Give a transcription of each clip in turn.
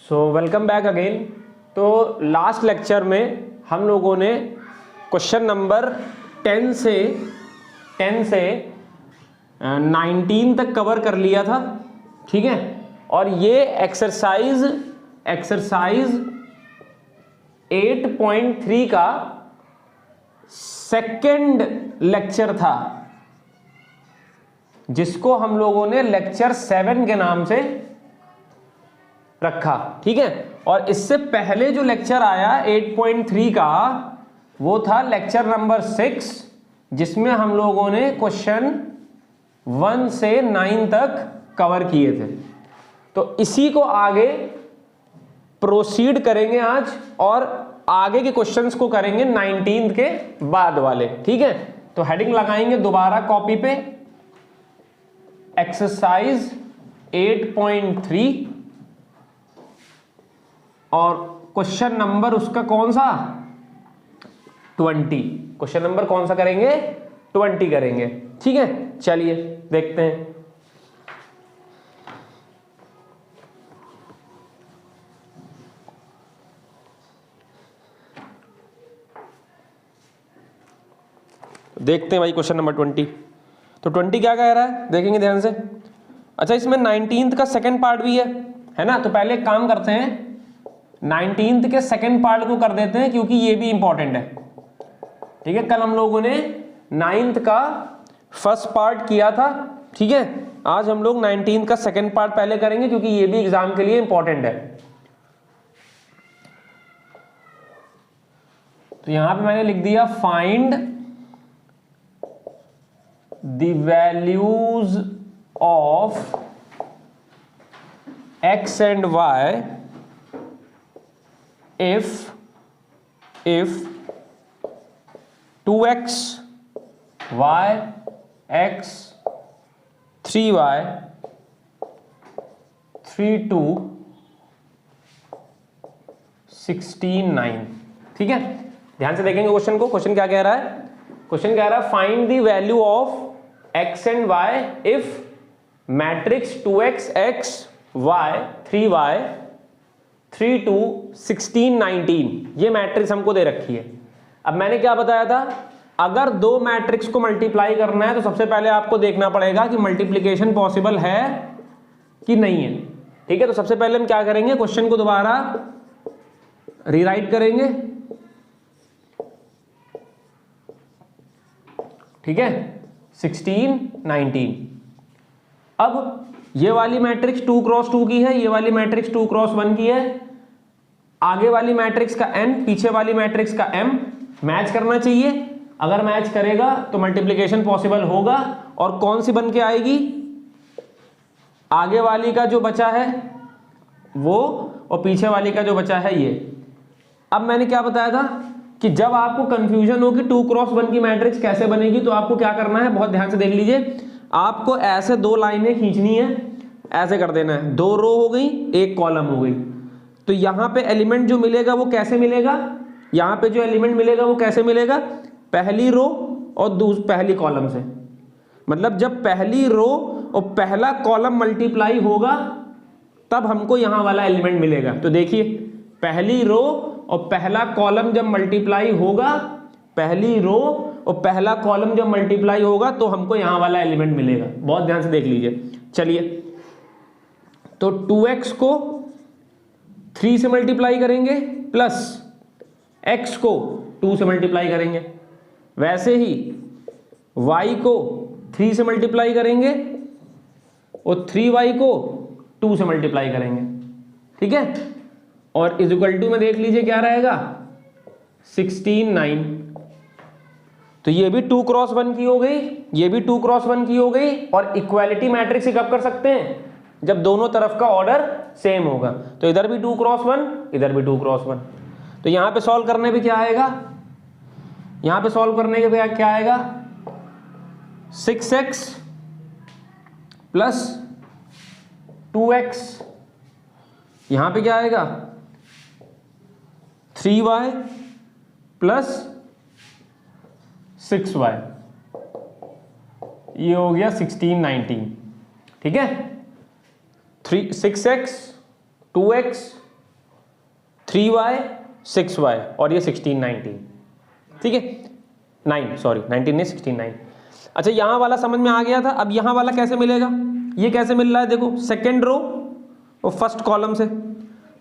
So welcome back again. तो last lecture में हम लोगों ने क्वेश्चन नंबर 10 से 19 तक कवर कर लिया था, ठीक है। और ये एक्सरसाइज 8.3 का सेकंड लेक्चर था, जिसको हम लोगों ने लेक्चर 7 के नाम से रखा, ठीक है। और इससे पहले जो लेक्चर आया 8.3 का, वो था लेक्चर नंबर 6, जिसमें हम लोगों ने क्वेश्चन 1 से 9 तक कवर किए थे। तो इसी को आगे प्रोसीड करेंगे आज, और आगे के क्वेश्चंस को करेंगे 19 के बाद वाले, ठीक है। तो हेडिंग लगाएंगे दोबारा कॉपी पे, एक्सरसाइज 8.3, और क्वेश्चन नंबर उसका कौन सा 20। क्वेश्चन नंबर कौन सा करेंगे 20 करेंगे, ठीक है। चलिए देखते हैं। देखते हैं भाई क्वेश्चन नंबर 20। तो 20 क्या कह रहा है, देखेंगे ध्यान से। अच्छा, इसमें 19th का सेकंड पार्ट भी है ना। तो पहले एक काम करते हैं, 19th के सेकंड पार्ट को कर देते हैं, क्योंकि ये भी इंपॉर्टेंट है, ठीक है। कल हम लोगों ने 9th का फर्स्ट पार्ट किया था, ठीक है। आज हम लोग 19th का सेकंड पार्ट पहले करेंगे, क्योंकि ये भी एग्जाम के लिए इंपॉर्टेंट है। तो यहां पे मैंने लिख दिया find the values of x and y if 2x y x 3y 3 2 16 9, ठीक है। ध्यान से देखेंगे क्वेश्चन को। क्वेश्चन क्या कह रहा है, क्वेश्चन कह रहा है find the value of x and y if matrix 2x x y 3y 3 2 16 19, ये मैट्रिक्स हमको दे रखी है। अब मैंने क्या बताया था, अगर दो मैट्रिक्स को मल्टीप्लाई करना है तो सबसे पहले आपको देखना पड़ेगा कि मल्टीप्लिकेशन पॉसिबल है कि नहीं है, ठीक है। तो सबसे पहले हम क्या करेंगे, क्वेश्चन को दोबारा रीराइट करेंगे, ठीक है। 16 19। अब ये वाली मैट्रिक्स 2 क्रॉस 2 की है, ये वाली मैट्रिक्स 2 क्रॉस 1 की है। आगे वाली मैट्रिक्स का n, पीछे वाली मैट्रिक्स का m मैच करना चाहिए। अगर मैच करेगा तो मल्टीप्लिकेशन पॉसिबल होगा। और कौन सी बन के आएगी, आगे वाली का जो बचा है वो, और पीछे वाली का जो बचा है ये। अब मैंने क्या बताया था कि जब आपको कंफ्यूजन हो कि 2 क्रॉस 1 की मैट्रिक्स कैसे बनेगी, तो आपको क्या करना है, बहुत ध्यान से देख लीजिए। आपको ऐसे दो लाइनें खींचनी है, ऐसे कर देना है, 2 रो हो गई, 1 कॉलम हो गई। तो यहां पे एलिमेंट जो मिलेगा वो कैसे मिलेगा, यहां पे जो एलिमेंट मिलेगा वो कैसे मिलेगा, पहली रो और पहली कॉलम से। मतलब जब पहली रो और पहला कॉलम मल्टीप्लाई होगा तब हमको यहां वाला एलिमेंट मिलेगा। तो देखिए, पहली रो और पहला कॉलम जब मल्टीप्लाई होगा, पहली रो और पहला कॉलम जब मल्टीप्लाई होगा तो हमको यहां वाला एलिमेंट मिलेगा। बहुत ध्यान से देख लीजिए। चलिए, तो 2x को 3 से मल्टीप्लाई करेंगे, प्लस x को 2 से मल्टीप्लाई करेंगे। वैसे ही y को 3 से मल्टीप्लाई करेंगे और 3y को 2 से मल्टीप्लाई करेंगे, ठीक है। और इज इक्वल टू में देख लीजिए क्या रहेगा, 16 9। तो ये भी 2 क्रॉस 1 की हो गई, ये भी 2 क्रॉस 1 की हो गई। और इक्वालिटी मैट्रिक्स कब कर सकते हैं, जब दोनों तरफ का ऑर्डर सेम होगा। तो इधर भी 2 क्रॉस 1, इधर भी 2 क्रॉस 1। तो यहां पे सॉल्व करने पे क्या आएगा, यहां पे सॉल्व करने के बाद क्या आएगा, 6x प्लस 2x, यहां पे क्या आएगा, 3y प्लस 6y, ये हो गया 16 19, ठीक है। 6x 2x 3y 6y और ये 16 19, ठीक है 9 सॉरी 19 नहीं 16 9। अच्छा यहाँ वाला समझ में आ गया था। अब यहाँ वाला कैसे मिलेगा, ये कैसे मिल रहा है, देखो सेकेंड रो और फर्स्ट कॉलम से,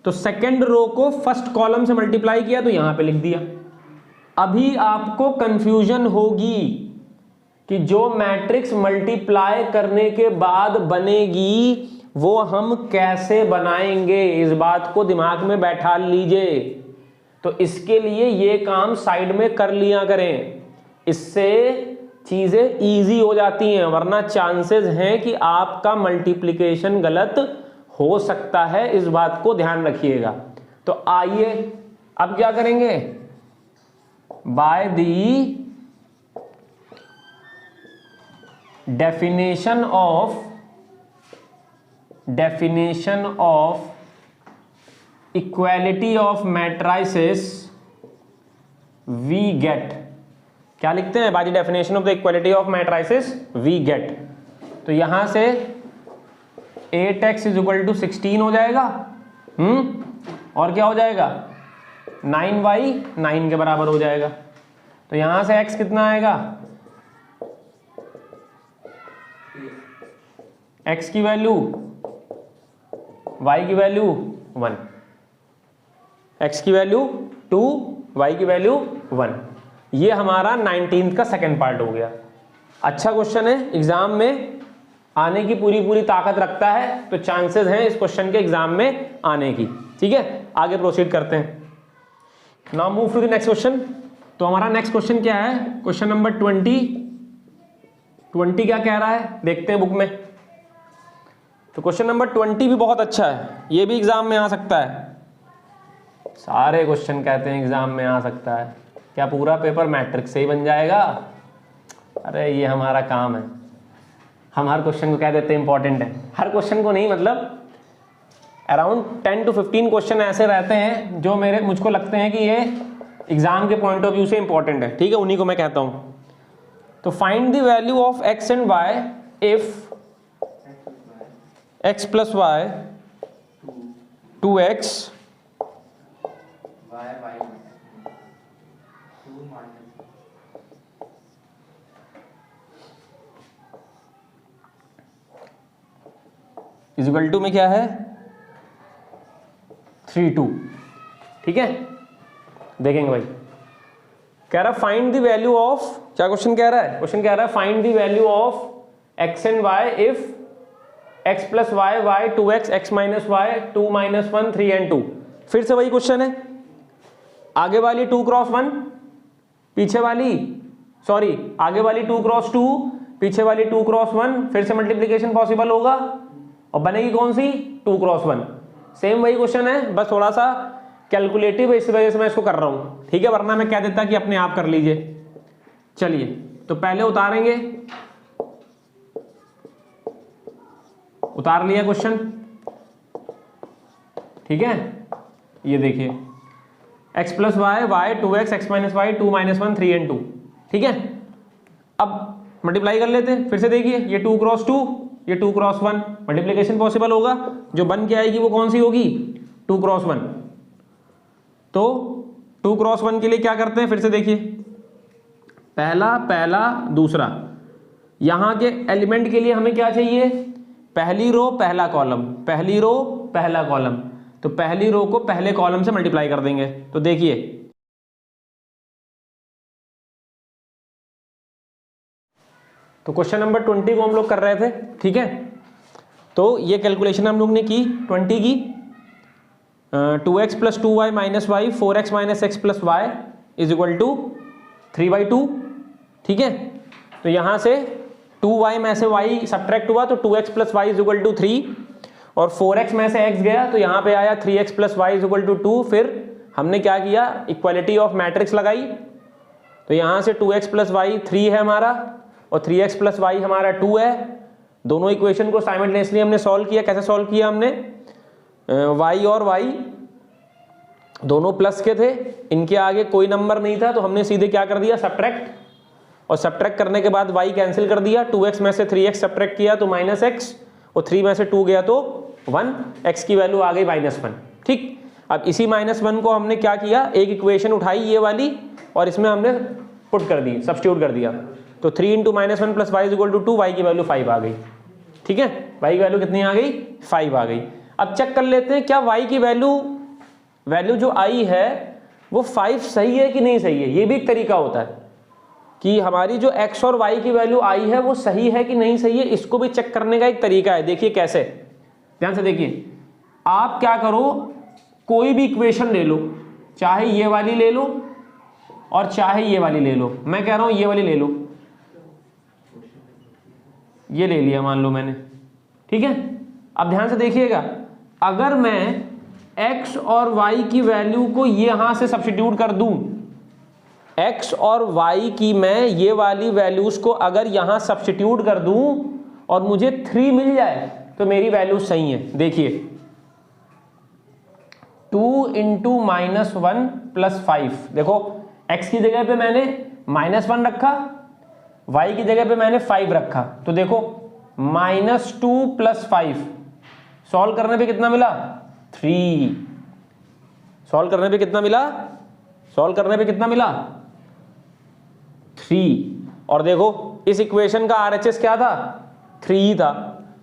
तो सेकेंड रो को फर्स्ट कॉलम से मल्टीप्लाई किया तो यहाँ पे लिख दिया। अभी आपको कंफ्यूजन होगी कि जो मैट्रिक्स मल्टीप्लाई करने के बाद बनेगी वो हम कैसे बनाएंगे, इस बात को दिमाग में बैठा लीजिए। तो इसके लिए ये काम साइड में कर लिया करें, इससे चीजें इजी हो जाती हैं, वरना चांसेस हैं कि आपका मल्टीप्लिकेशन गलत हो सकता है, इस बात को ध्यान रखिएगा। तो आइए अब क्या करेंगे, by the definition of equality of matrices we get, क्या लिखते हैं, by the definition of the equality of matrices we get. तो यहां से 8x = 16 हो जाएगा, और क्या हो जाएगा 9y 9 के बराबर हो जाएगा। तो यहां से x कितना आएगा, x की वैल्यू y की वैल्यू 1, x की वैल्यू 2, y की वैल्यू 1। ये हमारा 19th का सेकंड पार्ट हो गया। अच्छा क्वेश्चन है, एग्जाम में आने की पूरी ताकत रखता है, तो चांसेस हैं इस क्वेश्चन के एग्जाम में आने की। ठीक है, आगे प्रोसीड करते हैं। Now move to the next question. तो हमारा नेक्स्ट क्वेश्चन क्या है, क्वेश्चन नंबर 20 क्या कह रहा है, देखते हैं बुक में। तो क्वेश्चन नंबर 20 भी बहुत अच्छा है, ये भी एग्जाम में आ सकता है। सारे क्वेश्चन कहते हैं एग्जाम में आ सकता है, क्या पूरा पेपर मैट्रिक्स से ही बन जाएगा? अरे ये हमारा काम है, हम हर क्वेश्चन को कह देते हैं इंपॉर्टेंट है। हर क्वेश्चन को नहीं, मतलब अराउंड 10 to 15 क्वेश्चन ऐसे रहते हैं जो मुझको लगते हैं कि ये एग्जाम के पॉइंट ऑफ व्यू से इंपॉर्टेंट है। ठीक है, उन्हीं को मैं कहता हूँ। तो find the value of x and y if x + y 2x equal to में क्या है 3 2। ठीक है, देखेंगे भाई। कह रहा फाइंड द वैल्यू ऑफ, क्या क्वेश्चन कह रहा है, क्वेश्चन कह रहा है find the value of x and y if x + y y 2x x - y 2 - 1 3 and 2। फिर से वही क्वेश्चन है, आगे वाली 2 × 1 पीछे वाली, सॉरी आगे वाली 2 × 2 पीछे वाली 2 × 1, फिर से मल्टीप्लिकेशन पॉसिबल होगा और बनेगी कौन सी 2 × 1। सेम वही क्वेश्चन है, बस थोड़ा सा कैलकुलेटिव है, इस वजह से मैं इसको कर रहा हूं। ठीक है, वरना मैं कह देता कि अपने आप कर लीजिए। चलिए, तो पहले उतारेंगे, उतार लिया क्वेश्चन। ठीक है, ये देखिए x + y y 2x x - y 2 - 1 3 and 2। ठीक है, अब मल्टीप्लाई कर लेते हैं। फिर से देखिए, ये 2 × 2 ये 2 × 1, मल्टीप्लिकेशन पॉसिबल होगा, जो बन के आएगी वो कौन सी होगी 2 × 1। तो 2 × 1 के लिए क्या करते हैं, फिर से देखिए, पहला दूसरा, यहां के एलिमेंट के लिए हमें क्या चाहिए, पहली रो पहला कॉलम, पहली रो पहला कॉलम। तो पहली रो को पहले कॉलम से मल्टीप्लाई कर देंगे। तो देखिए, तो क्वेश्चन नंबर 20 को हम लोग कर रहे थे। ठीक है, तो ये कैलकुलेशन हम लोग ने की 20 की, 2x + 2y - y 4x - x + y = 3/2। ठीक है, तो यहां से 2y में से y सब्ट्रैक्ट हुआ तो 2x + y = 3, और 4x में से x गया तो यहाँ पे आया 3x + y = 2। फिर हमने क्या किया, इक्वालिटी ऑफ मैट्रिक्स लगाई। तो यहाँ से 2x + y 3 है हमारा, और 3x + y हमारा 2 है। दोनों इक्वेशन को साइमल्टेनियसली हमने सॉल्व किया। कैसे सॉल्व किया हमने, y और y दोनों प्लस के थे, इनके आगे कोई नंबर नहीं था, तो हमने सीधे क्या कर दिया, सब्ट्रैक्ट, और सब्ट्रैक्ट करने के बाद y कैंसिल कर दिया। 2x में से 3x सब्ट्रैक्ट किया तो -x, और 3 में से 2 गया तो 1, x की वैल्यू आ गई -1। ठीक, अब इसी -1 को हमने क्या किया, एक इक्वेशन उठाई ये वाली और इसमें हमने पुट कर दी, सब्स्टिट्यूट कर दिया। तो 3 × -1 + y = 2, y की वैल्यू 5 आ गई। ठीक है, y की वैल्यू कितनी आ गई, 5 आ गई। अब चेक कर लेते हैं क्या y की वैल्यू जो आई है वो 5 सही है कि नहीं सही है। ये भी एक तरीका होता है कि हमारी जो x और y की वैल्यू आई है वो सही है कि नहीं सही है, इसको भी चेक करने का एक तरीका है। देखिए कैसे, ध्यान से देखिए। आप क्या करो, कोई भी इक्वेशन ले लो, चाहे ये वाली ले लो और चाहे ये वाली ले लो। मैं कह रहा हूं ये वाली ले लो, ये ले लिया मान लो मैंने, ठीक है। अब ध्यान से देखिएगा, अगर मैं x और y की वैल्यू को यहां से सब्स्टिट्यूट कर दूं, x और y की मैं ये वाली वैल्यूज को अगर यहां सब्स्टिट्यूट कर दूं और मुझे 3 मिल जाए तो मेरी वैल्यू सही है। देखिए 2 × -1 + 5, देखो x की जगह पे मैंने -1 रखा, y की जगह पे मैंने 5 रखा, तो देखो -2 + 5 सॉल्व करने पे कितना मिला, 3। सॉल्व करने पे कितना मिला, सॉल्व करने पे कितना मिला, 3। और देखो इस इक्वेशन का RHS क्या था, 3 था।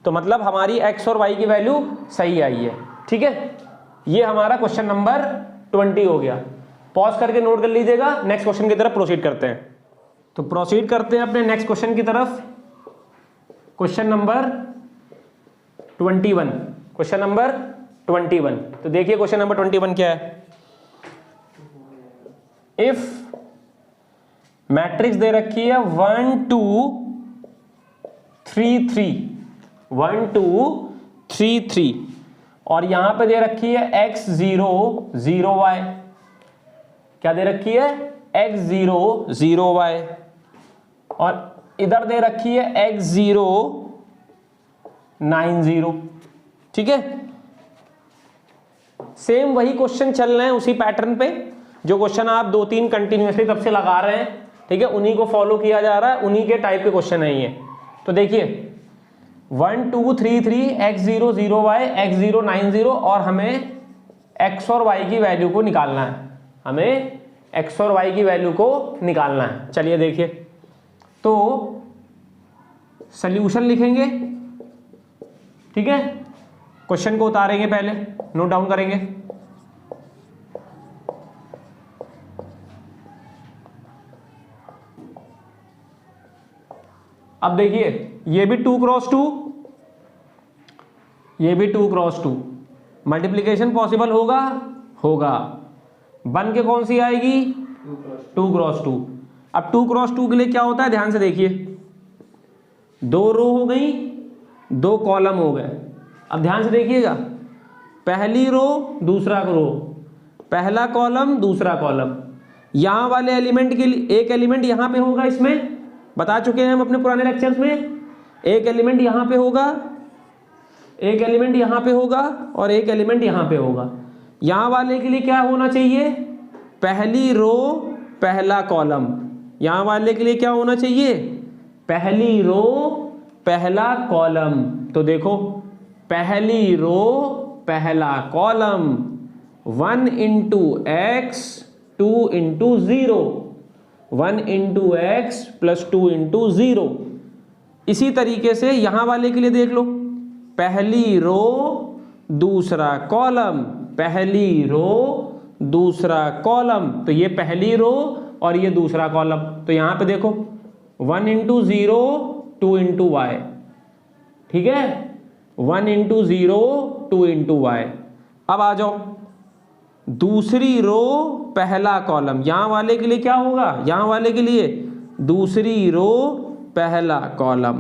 तो मतलब हमारी x और y की वैल्यू सही आई है। ठीक है, ये हमारा क्वेश्चन नंबर 20 हो गया। पॉज करके नोट कर लीजिएगा, नेक्स्ट क्वेश्चन की तरफ प्रोसीड करते हैं। तो प्रोसीड करते हैं अपने नेक्स्ट क्वेश्चन की तरफ। Question number 21, question number 21। तो देखिए क्वेश्चन नंबर 21 क्या है। इफ मैट्रिक्स दे रखी है 1 2 3 3, 1 2 3 3 और यहां पे दे रखी है x0 0y, क्या दे रखी है, x0 0y, और इधर दे रखी है x0 9 0। ठीक है, सेम वही क्वेश्चन चल रहे हैं उसी पैटर्न पे, जो क्वेश्चन आप 2-3 कंटिन्यूअसली तब से लगा रहे हैं। ठीक है, उन्हीं को फॉलो किया जा रहा है, उन्हीं के टाइप के क्वेश्चन है ये। तो देखिए 1 2 3 3, x0 0y, x0 9 0 और हमें x और y की वैल्यू को निकालना है, हमें x और y की वैल्यू को निकालना है। चलिए देखिए, तो सॉल्यूशन लिखेंगे। ठीक है, क्वेश्चन को उतारेंगे, पहले नोट डाउन करेंगे। अब देखिए ये भी 2 × 2, ये भी 2 × 2, मल्टीप्लीकेशन पॉसिबल होगा, होगा। बन के कौन सी आएगी, 2 × 2। अब 2 × 2 के लिए क्या होता है, ध्यान से देखिए, 2 रो हो गई, 2 कॉलम हो गए। अब ध्यान से देखिएगा, पहली रो दूसरा रो, पहला कॉलम दूसरा कॉलम, यहां वाले एलिमेंट के लिए एक एलिमेंट यहां पे होगा, इसमें बता चुके हैं हम अपने पुराने लेक्चर्स में। एक एलिमेंट यहां पे होगा, एक एलिमेंट यहां पे होगा और एक एलिमेंट यहां पे होगा। यहां वाले के लिए क्या होना चाहिए, पहली रो पहला कॉलम। यहां वाले के लिए क्या होना चाहिए, पहली रो पहला कॉलम। तो देखो पहली रो पहला कॉलम, 1 × x 2 × 0, 1 × x + 2 × 0। इसी तरीके से यहां वाले के लिए देख लो, पहली रो दूसरा कॉलम, पहली रो दूसरा कॉलम। तो ये पहली रो और ये दूसरा कॉलम। तो यहां पे देखो 1 × 0 2 × y, ठीक है, 1 × 0 2 × y। अब आ जाओ, दूसरी रो पहला कॉलम, यहां वाले के लिए क्या होगा, यहां वाले के लिए दूसरी रो पहला कॉलम।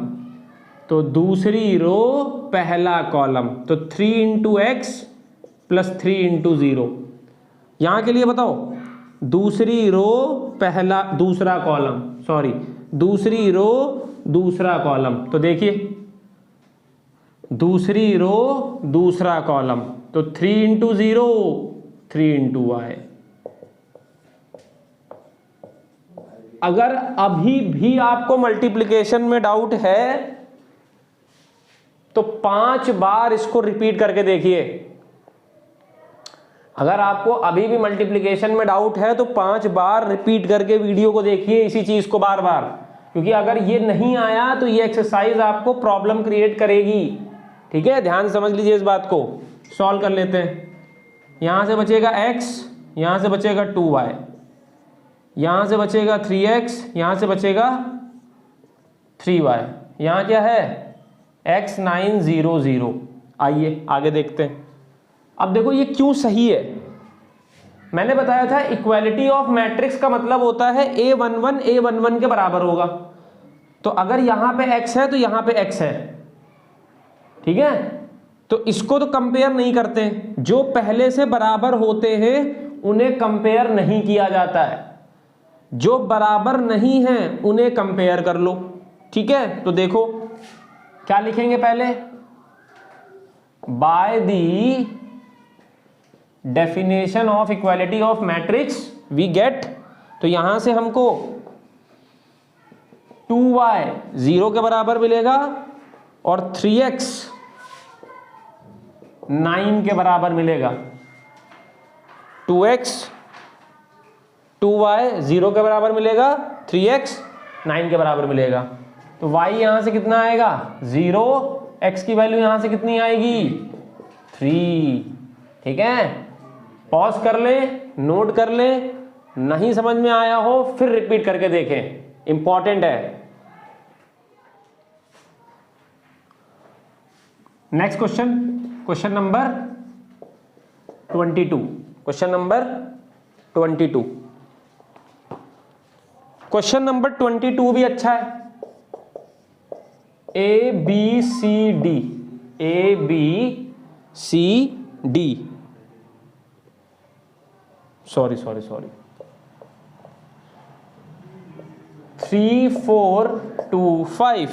तो दूसरी रो पहला कॉलम, तो 3 × x + 3 × 0। यहां के लिए बताओ, दूसरी रो पहला दूसरा कॉलम, सॉरी दूसरी रो दूसरा कॉलम। तो देखिए दूसरी रो दूसरा कॉलम, तो 3 × 0 3 × y। अगर अभी भी आपको मल्टीप्लिकेशन में डाउट है तो 5 बार इसको रिपीट करके देखिए, अगर आपको अभी भी मल्टीप्लिकेशन में डाउट है तो 5 बार रिपीट करके वीडियो को देखिए इसी चीज को बार बार, क्योंकि अगर ये नहीं आया तो ये एक्सरसाइज आपको प्रॉब्लम क्रिएट करेगी। ठीक है, ध्यान से समझ लीजिए इस बात को। सॉल्व कर लेते हैं। यहां से बचेगा x, यहां से बचेगा 2y, यहां से बचेगा 3x, यहां से बचेगा 3y, यहां क्या है x 9 0 0। आइए आगे देखते हैं। अब देखो ये क्यों सही है। मैंने बताया था इक्वालिटी ऑफ मैट्रिक्स का मतलब होता है A11 A11 के बराबर होगा। तो अगर यहां पे x है तो यहां पे x है, ठीक है। तो इसको तो कंपेयर नहीं करते, जो पहले से बराबर होते हैं उन्हें कंपेयर नहीं किया जाता है, जो बराबर नहीं है उन्हें कंपेयर कर लो। ठीक है, तो देखो क्या लिखेंगे पहले, by the definition of equality of matrix we get, तो यहां से हमको 2y 0 के बराबर मिलेगा और 3x 9 के बराबर मिलेगा। 2x 2y 0 के बराबर मिलेगा, 3x 9 के बराबर मिलेगा। तो y यहां से कितना आएगा 0, x की वैल्यू यहां से कितनी आएगी 3। ठीक है, पॉज कर ले, नोट कर ले, नहीं समझ में आया हो फिर रिपीट करके देखें, इंपॉर्टेंट है। Next question, question number 22। Question number 22, question number 22 भी अच्छा है। A B C D, A B C D, sorry 3 4 2 5,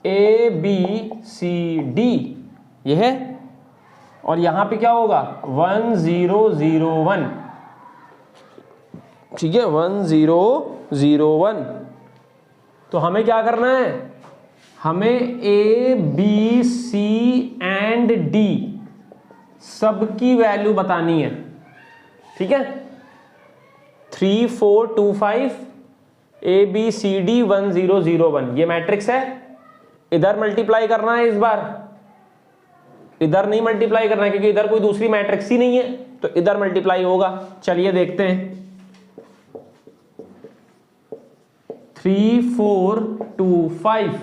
A B C D यह है, और यहां पे क्या होगा 1 0 0 1। ठीक है, 1 0 0 1। तो हमें क्या करना है, हमें A B C and D सबकी वैल्यू बतानी है। ठीक है, 3 4 2 5 ए बी सी डी 1 0 0 1 ये मैट्रिक्स है। इधर मल्टीप्लाई करना है इस बार, इधर नहीं मल्टीप्लाई करना है क्योंकि इधर कोई दूसरी मैट्रिक्स ही नहीं है, तो इधर मल्टीप्लाई होगा। चलिए देखते हैं, 3 4 2 5,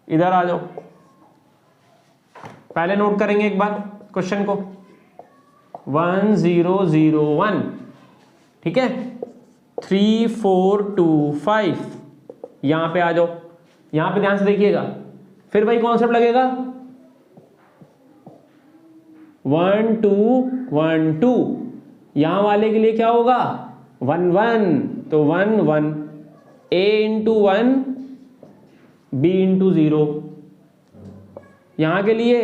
इधर आ जाओ। पहले नोट करेंगे एक बार क्वेश्चन को, 1 0 0 1। ठीक है, 3 4 2 5, यहां पे आ जाओ। यहां पे ध्यान से देखिएगा, फिर वही कॉन्सेप्ट लगेगा 1 2 1 2। यहां वाले के लिए क्या होगा 1 1, तो 1 1 a इंटू 1 b इंटू 0। यहां के लिए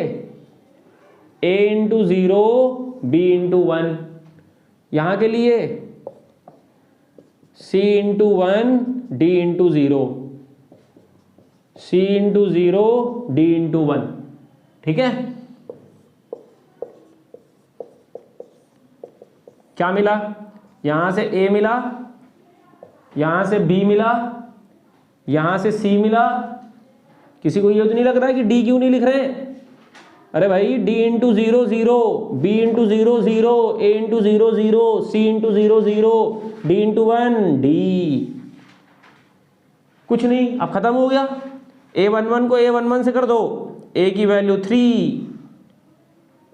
a इंटू 0 b इंटू 1। यहां के लिए c into 1 d into 0, c into 0 d into 1। ठीक है, क्या मिला, यहां से a मिला, यहां से b मिला, यहां से c मिला। किसी को ये तो नहीं लग रहा है कि d क्यों नहीं लिख रहे हैं? अरे भाई d into 0 0, b into 0 0, a into 0 0, c into 0 0, d into 1 d। कुछ नहीं, अब खत्म हो गया। a11 को a11 से कर दो, a की वैल्यू 3,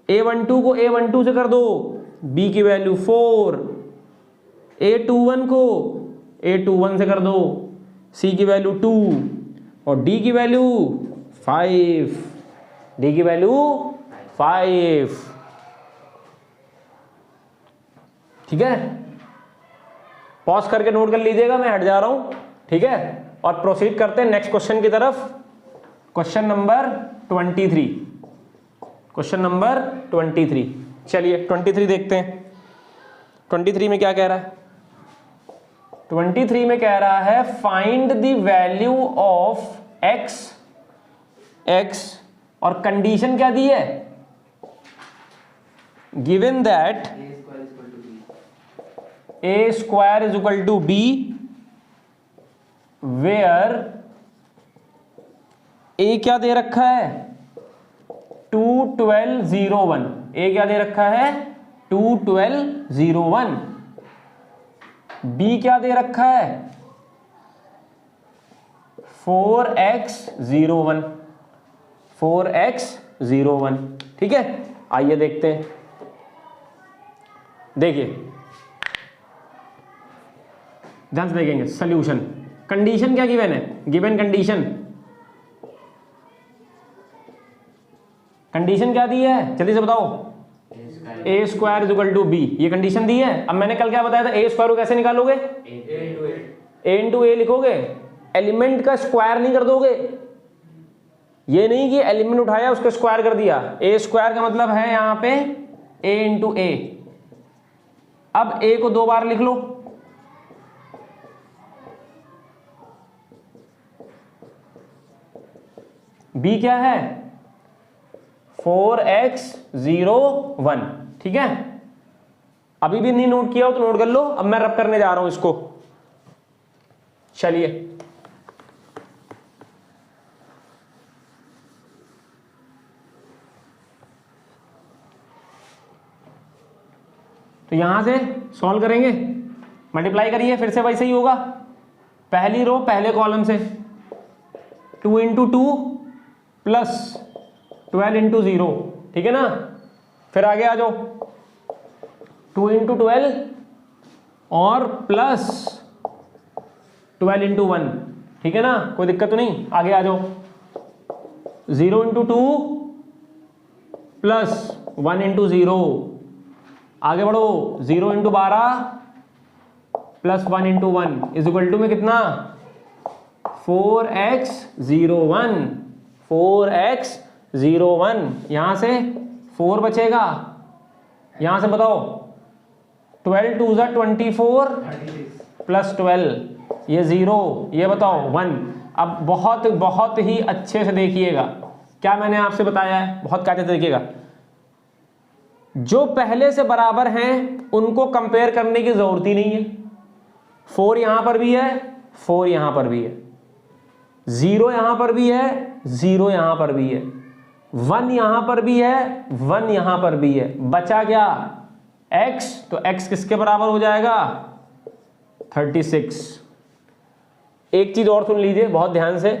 a12 को a12 से कर दो, b की वैल्यू 4, a21 को a21 से कर दो, c की वैल्यू 2 और d की वैल्यू 5, d की वैल्यू 5। ठीक है, पॉज करके नोट कर लीजिएगा, मैं हट जा रहा हूं। ठीक है, और प्रोसीड करते हैं नेक्स्ट क्वेश्चन की तरफ। Question number 23, question number 23। चलिए 23 देखते हैं। 23 में क्या कह रहा है, 23 में कह रहा है find the value of x, और कंडीशन क्या दी है, given that A square is equal to B where A क्या दे रखा है 2 12 0 1, ए क्या दे रखा है 2 12 0 1, बी क्या दे रखा है 4x 0 1, 4x 0 1। ठीक है, आइए देखते हैं। देखिए ध्यान से देखेंगे सॉल्यूशन। कंडीशन क्या गिवन है, गिवन कंडीशन, कंडीशन क्या दी है जल्दी से बताओ, A square is equal to B, ये कंडीशन दी है। अब मैंने कल क्या बताया था, ए स्क्वायर को कैसे निकालोगे, ए इंटू ए लिखोगे, एलिमेंट का स्क्वायर नहीं कर दोगे। ये नहीं कि एलिमेंट उठाया उसका स्क्वायर कर दिया, ए स्क्वायर का मतलब है यहां पे ए इंटू ए। अब ए को 2 बार लिख लो, बी क्या है 4x 0 1। ठीक है, अभी भी नहीं नोट किया हो तो नोट कर लो, अब मैं रब करने जा रहा हूं इसको। चलिए तो यहां से सॉल्व करेंगे, मल्टीप्लाई करिए, फिर से वैसे ही होगा। पहली रो पहले कॉलम से 2 इंटू 2 प्लस 12 इंटू 0, ठीक है ना। फिर आगे आ जाओ 2 इंटू 12 और प्लस 12 इंटू 1, ठीक है ना, कोई दिक्कत तो नहीं। आगे आ जाओ 0 इंटू 2 प्लस 1 इंटू 0, आगे बढ़ो 0 into 12 plus 1 into 1 is equal to में कितना 4x 0 1, 4x 0 1। यहां से 4 बचेगा, यहां से बताओ 12 2 ज़ा 24 प्लस 12, ये 0, ये बताओ 1। अब बहुत बहुत ही अच्छे से देखिएगा क्या मैंने आपसे बताया है, बहुत कायदे से देखिएगा। जो पहले से बराबर हैं उनको कंपेयर करने की जरूरत ही नहीं है। 4 यहां पर भी है, 4 यहां पर भी है, 0 यहां पर भी है, 0 यहां पर भी है, 1 यहां पर भी है, 1 यहां पर भी है। बचा क्या x, तो x किसके बराबर हो जाएगा 36। एक चीज और सुन लीजिए बहुत ध्यान से,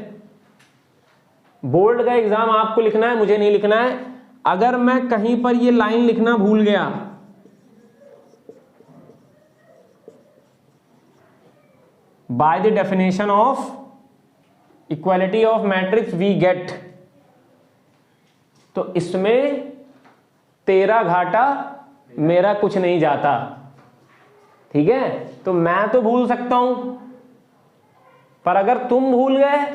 बोर्ड का एग्जाम आपको लिखना है, मुझे नहीं लिखना है। अगर मैं कहीं पर ये लाइन लिखना भूल गया, by the definition of equality of matrix we get, तो इसमें तेरा घाटा मेरा कुछ नहीं जाता। ठीक है, तो मैं तो भूल सकता हूं, पर अगर तुम भूल गए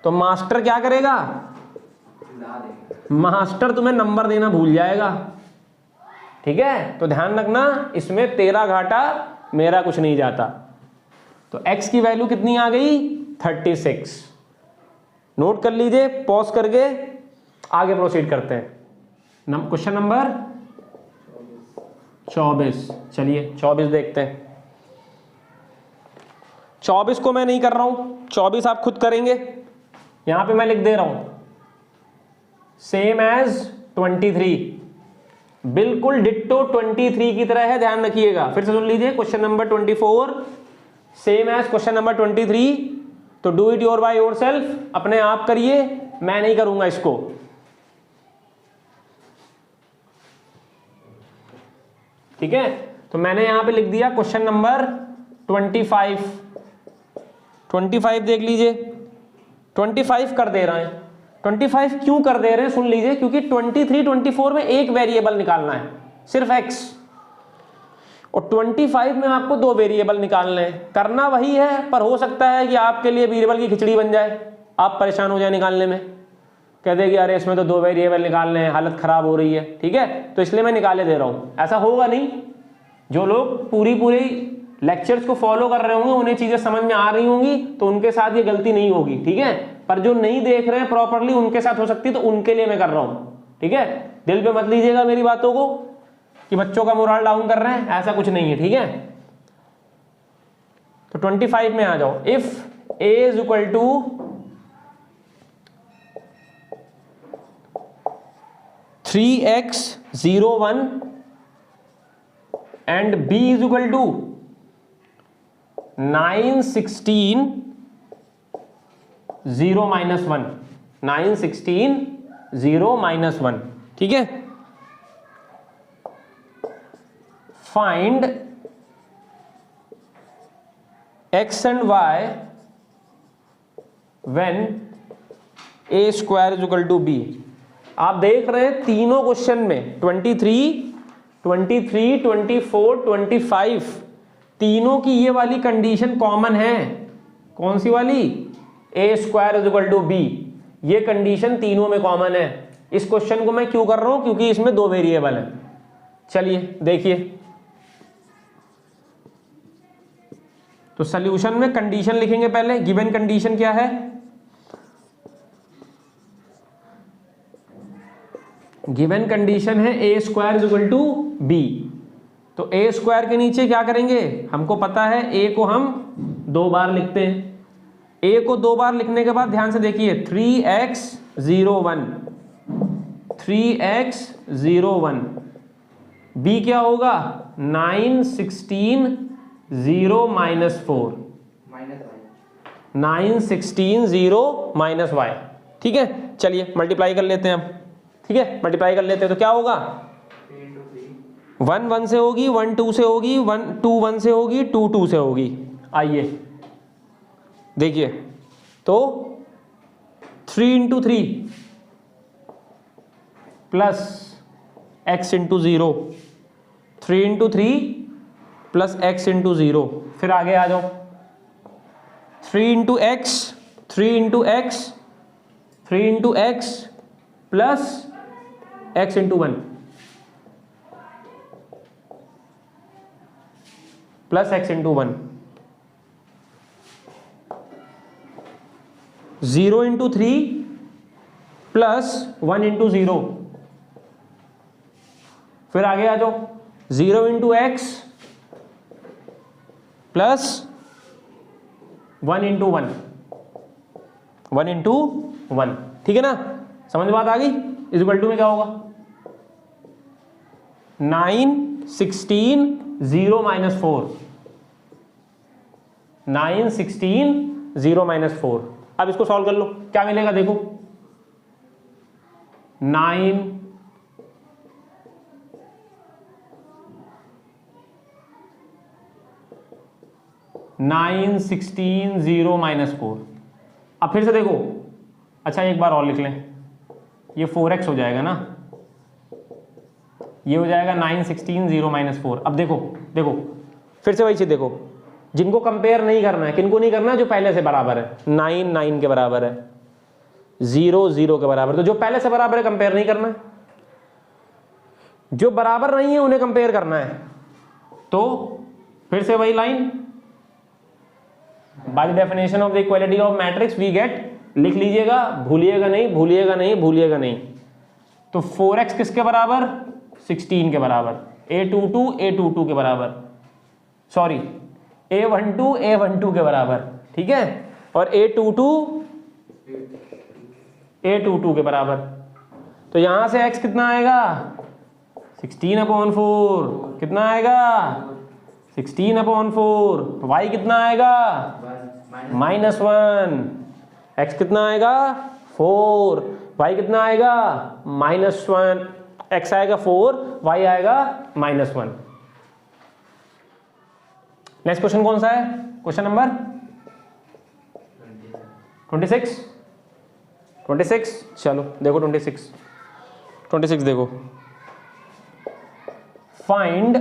तो मास्टर क्या करेगा, मास्टर तुम्हें नंबर देना भूल जाएगा। ठीक है, तो ध्यान रखना इसमें तेरा घाटा मेरा कुछ नहीं जाता। तो x की वैल्यू कितनी आ गई 36। नोट कर लीजिए, पॉज करके आगे प्रोसीड करते हैं। Question number 24। चलिए 24 देखते हैं। 24 को मैं नहीं कर रहा हूं, 24 आप खुद करेंगे। यहां पे मैं लिख दे रहा हूं सेम एज 23, बिल्कुल डिट्टो 23 की तरह है, ध्यान रखिएगा। फिर से सुन लीजिए, question number 24 same as question number 23। तो do it your by your self आप करिए, मैं नहीं करूंगा इसको। ठीक है, तो मैंने यहां पे लिख दिया क्वेश्चन नंबर 25। 25 देख लीजिए, 25 कर दे रहे हैं। 25 क्यों कर दे रहे हैं सुन लीजिए, क्योंकि 23 24 में एक वेरिएबल निकालना है, सिर्फ x, और 25 में आपको 2 वेरिएबल निकालने हैं। करना वही है, पर हो सकता है कि आपके लिए वेरिएबल की खिचड़ी बन जाए, आप परेशान हो जाए निकालने में, कहते हैं कि अरे इसमें तो 2 वेरिएबल निकालने हैं, हालत खराब हो रही है। ठीक है, तो इसलिए मैं निकाले दे रहा हूं। ऐसा होगा नहीं, जो लोग पूरी लेक्चर्स को फॉलो कर रहे होंगे, उन्हें चीजें समझ में आ रही होंगी, तो उनके साथ ये गलती नहीं होगी। ठीक है, पर जो नहीं देख रहे हैं प्रॉपरली, उनके साथ हो सकती है, तो उनके लिए मैं कर रहा हूं। ठीक है, दिल पे मत लीजिएगा मेरी बातों को। कि बच्चों का मोरल डाउन कर रहे हैं, ऐसा कुछ नहीं है, ठीक है। तो 25 में आ जाओ। If a is equal to 3x 0 1 and b is equal to 9 16 0 -1, 9 16 0 -1, ठीक है। Find x and y when a square is equal to b। आप देख रहे हैं तीनों क्वेश्चन में 23, 24, 25 तीनों की ये वाली कंडीशन कॉमन है। कौन सी वाली? a square is equal to b, ये कंडीशन तीनों में कॉमन है। इस क्वेश्चन को मैं क्यों कर रहा हूं? क्योंकि इसमें 2 वेरिएबल हैं। चलिए देखिए, तो सॉल्यूशन में कंडीशन लिखेंगे पहले। गिवन कंडीशन क्या है? गिवन कंडीशन है a square is equal to b। तो a स्क्वायर के नीचे क्या करेंगे? हमको पता है a को हम 2 बार लिखते हैं। a को 2 बार लिखने के बाद ध्यान से देखिए 3x 0 1, 3x 0 1, b क्या होगा? 9 16 0 -4, 9 16 0 -y, ठीक है। चलिए मल्टीप्लाई कर लेते हैं हम, ठीक है। मल्टीप्लाई कर लेते हैं तो क्या होगा? 1 1 से होगी, 1 2 से होगी, 1 2 1 से होगी, 2 2 से होगी। आइए देखिए, तो 3 × 3 प्लस x × 0, 3 × 3 प्लस x × 0। फिर आगे आ जाओ, 3 × x, 3 × x, 3 × x plus x × 1 plus x × 1, 0 × 3 plus 1 × 0। फिर आगे आ जाओ, 0 × x प्लस 1 × 1, 1 × 1, ठीक है ना। समझ में बात आ गई? इज इक्वल टू में क्या होगा? 9 16 0 -4, 9 16 0 -4। अब इसको सॉल्व कर लो, क्या मिलेगा देखो। 9 9 16 0 -4। अब फिर से देखो, अच्छा एक बार और लिख लें, ये 4x हो जाएगा ना, ये हो जाएगा 9 16 0 -4। अब देखो देखो फिर से वही चीज देखो, जिनको कंपेयर नहीं करना है, किनको नहीं करना है? जो पहले से बराबर है। 9 9 के बराबर है, 0 0 के बराबर। तो जो पहले से बराबर है कंपेयर नहीं करना है, जो बराबर नहीं है उन्हें कंपेयर करना है। तो फिर से वही line, by the definition of the equality of matrix we get, लिख लीजिएगा, भूलिएगा नहीं, भूलिएगा नहीं, भूलिएगा नहीं। तो 4x किसके बराबर? 16 के बराबर, a22 a22 के बराबर, सॉरी a12 a12 के बराबर, ठीक है। और a22 a22 के बराबर। तो यहां से x कितना आएगा? 16/4। कितना आएगा? 16/4। y कितना आएगा? -1। x कितना आएगा? 4। y कितना आएगा? -1। x आएगा 4, y आएगा -1। नेक्स्ट क्वेश्चन कौन सा है? Question number 26। 26, चलो देखो 26 देखो। फाइंड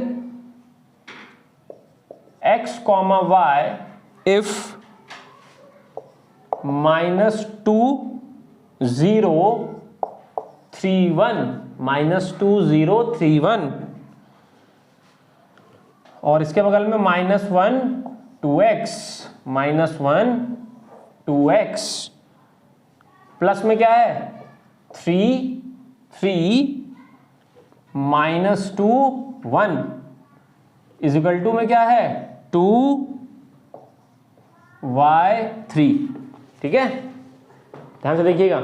x, y if -2 0 3 1, -2 0 3 1, और इसके बगल में -1 2x, -1 2x, प्लस में क्या है? 3 3 -2 1 इज इक्वल टू में क्या है 2y3। ठीक है, ध्यान से देखिएगा,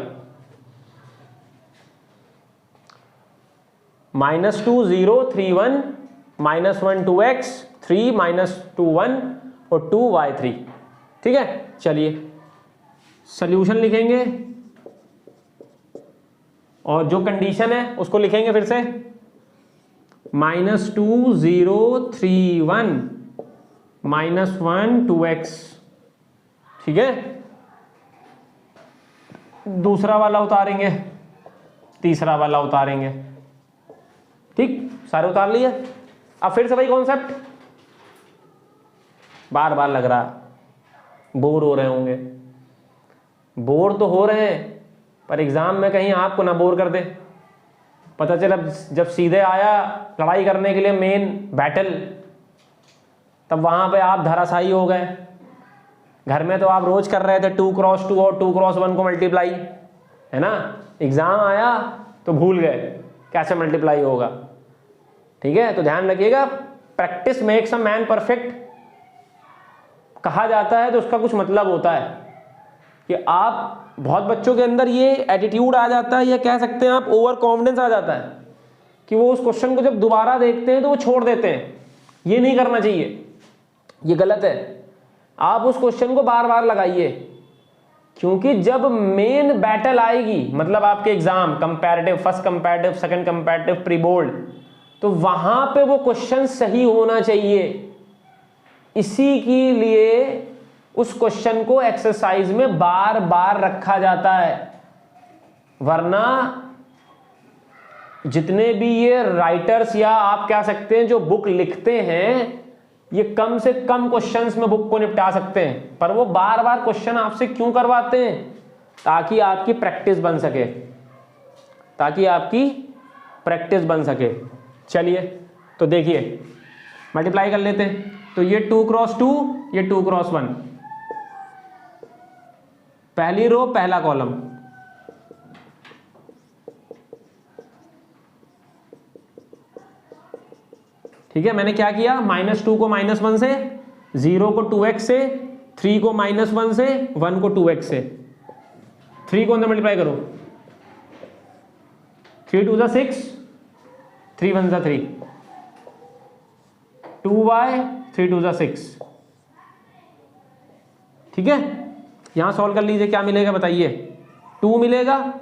-2 0 3 1 -1 2x 3 -2 1 और 2y3। ठीक है, चलिए सॉल्यूशन लिखेंगे और जो कंडीशन है उसको लिखेंगे फिर से, -2 0 3 1 -1 2x। ठीक है, दूसरा वाला उतारेंगे, तीसरा वाला उतारेंगे। ठीक, सारे उतार लिए। अब फिर से भाई कॉन्सेप्ट, बार बार लग रहा, बोर हो रहे होंगे, बोर तो हो रहे हैं पर एग्जाम में कहीं आपको ना बोर कर दे। पता चला जब सीधे आया लड़ाई करने के लिए मेन बैटल, तब वहां पे आप धराशायी हो गए। घर में तो आप रोज कर रहे थे 2 क्रॉस 2 और 2 क्रॉस 1 को मल्टीप्लाई, है ना। एग्जाम आया तो भूल गए कैसे मल्टीप्लाई होगा। ठीक है, तो ध्यान रखिएगा, practice makes a man perfect कहा जाता है तो उसका कुछ मतलब होता है कि आप, बहुत बच्चों के अंदर ये एटीट्यूड आ जाता है, या कह सकते हैं आप ओवर कॉन्फिडेंस आ जाता है कि वो उस क्वेश्चन को जब दोबारा देखते हैं तो वो छोड़ देते हैं। ये नहीं करना चाहिए, ये गलत है। आप उस क्वेश्चन को बार बार लगाइए, क्योंकि जब मेन बैटल आएगी, मतलब आपके exam comparative, first comparative, second comparative, pre board, तो वहां पे वो क्वेश्चन सही होना चाहिए। इसी के लिए उस क्वेश्चन को एक्सरसाइज में बार बार रखा जाता है, वरना जितने भी ये राइटर्स या आप कह सकते हैं जो बुक लिखते हैं, ये कम से कम क्वेश्चंस में बुक को निपटा सकते हैं, पर वो बार बार क्वेश्चन आपसे क्यों करवाते हैं? ताकि आपकी प्रैक्टिस बन सके, ताकि आपकी प्रैक्टिस बन सके। चलिए तो देखिए, मल्टीप्लाई कर लेते हैं। तो ये 2 क्रॉस 2, ये 2 क्रॉस 1, पहली रो पहला कॉलम। ठीक है, मैंने क्या किया, -2 को -1 से, 0 को 2x से, 3 को -1 से, 1 को 2x से। 3 को अंदर मल्टीप्लाई करो, 3 2 6, 3 1 3, 2y, 3 2 6। ठीक है, यहां सॉल्व कर लीजिए, क्या मिलेगा बताइए। 2 मिलेगा,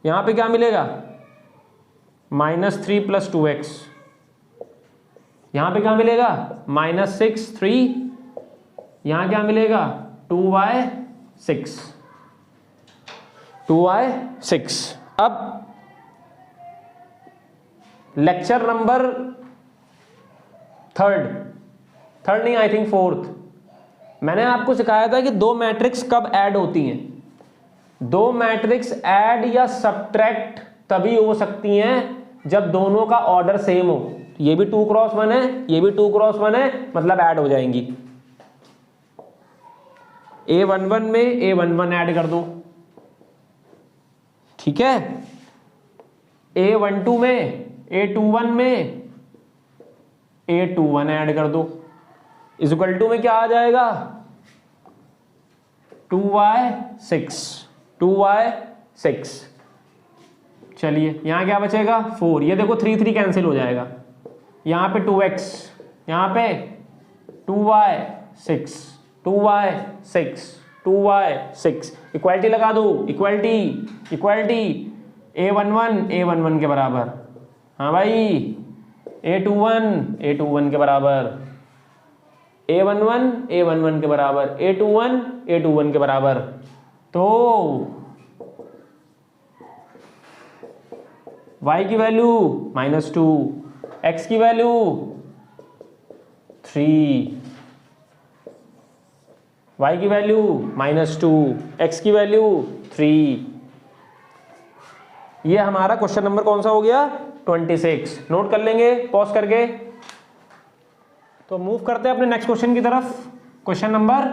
यहां पे क्या मिलेगा, -3 + 2x। यहां पे क्या मिलेगा, -6 3, यहां क्या मिलेगा 2y 6, 2y 6। अब लेक्चर नंबर थर्ड नहीं, आई थिंक 4th, मैंने आपको सिखाया था कि दो मैट्रिक्स कब ऐड होती हैं। दो मैट्रिक्स ऐड या सब्ट्रैक्ट तभी हो सकती हैं जब दोनों का ऑर्डर सेम हो। ये भी 2 क्रॉस 1 है, ये भी 2 क्रॉस 1 है, मतलब ऐड हो जाएंगी। A11 में A11 ऐड कर दो, ठीक है। A12 में, A21 में A21 ऐड कर दो, इज इक्वल टू में क्या आ जाएगा 2y6, 2y6। चलिए यहां क्या बचेगा 4, ये देखो 3 3 कैंसिल हो जाएगा, यहां पे 2x, यहां पे 2y6, 2y6, 2y6, इक्वालिटी लगा दो, इक्वालिटी A11 के बराबर, हाँ भाई A21 के बराबर, A11 के बराबर, A21 के बराबर। तो y की वैल्यू -2, x की वैल्यू 3, y की वैल्यू -2, x की वैल्यू 3। ये हमारा क्वेश्चन नंबर कौन सा हो गया 26। नोट कर लेंगे पॉज करके। तो मूव करते हैं अपने नेक्स्ट क्वेश्चन की तरफ। Question number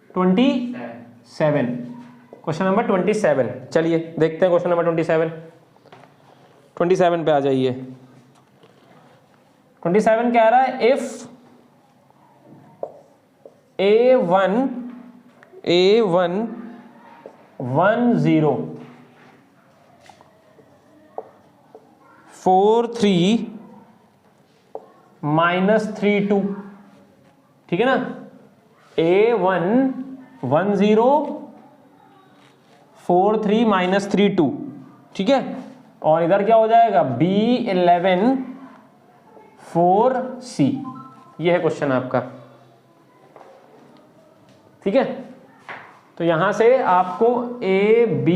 27, question number 27। चलिए देखते हैं क्वेश्चन नंबर 27 पे आ जाइए। 27 कह रहा है इफ A1 10 43 -32, ठीक है ना, A1 10 43 -32, ठीक है, और इधर क्या हो जाएगा B11 4C। ये है क्वेश्चन आपका, ठीक है। तो यहां से आपको A, B